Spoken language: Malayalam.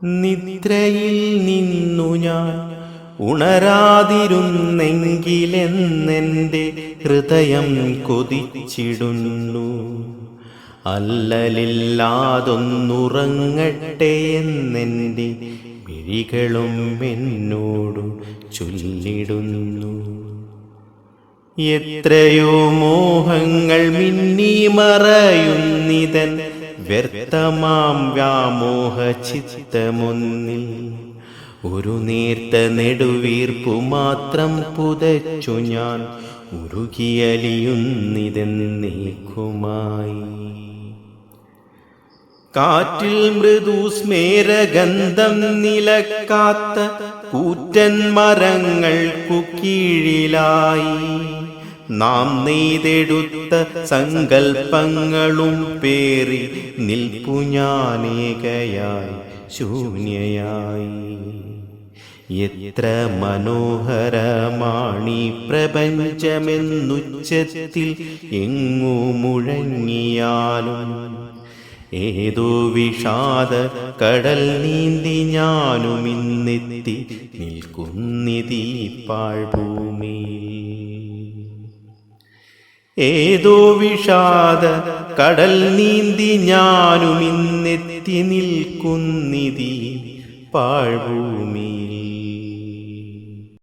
നിദ്രയിൽ നിന്നു ഞാൻ ഉണരാതിരുന്നെങ്കിലെന്നെൻ്റെ ഹൃദയം കൊതിച്ചിടുന്നു. അല്ലലില്ലാതൊന്നുറങ്ങട്ടെ എന്നെൻ്റെ മിഴികളും എന്നോടു ചൊല്ലിടുന്നു. എത്രയോ മോഹങ്ങൾ മിന്നി മറയുന്നിതൻ വ്യർത്ഥമാം വ്യാമോഹ ചിത്തമൊന്നിൽ. ഒരു നേർത്ത നെടുവീർപ്പു മാത്രം പുതച്ചു ഞാൻ ഉരുകിയലിയുന്നിതെന്നേക്കുമായി. കാറ്റിൽ മൃദുസ്മേരഗന്ധം നിലക്കാത്ത കൂറ്റൻ മരങ്ങൾക്കു കീഴിലായി നാം നെയ്തെടുത്ത സങ്കൽപ്പങ്ങളും പേറി നിൽപ്പു ഞാനേകയായി ശൂന്യയായി. എത്ര മനോഹരമാണീ പ്രപഞ്ചമെന്നുച്ചത്തിൽ എങ്ങു മുഴങ്ങിയാലും ഏതോ വിഷാദ കടൽ നീന്തി ഞാനും ഇന്നെത്തി നിൽക്കുന്നിതീ പാഴ്ഭൂമിയിൽ. ഏതോ വിഷാദ കടൽ നീന്തി ഞാനും ഇന്നെത്തി നിൽക്കുന്നിതീ പാഴ്ഭൂമിയിൽ.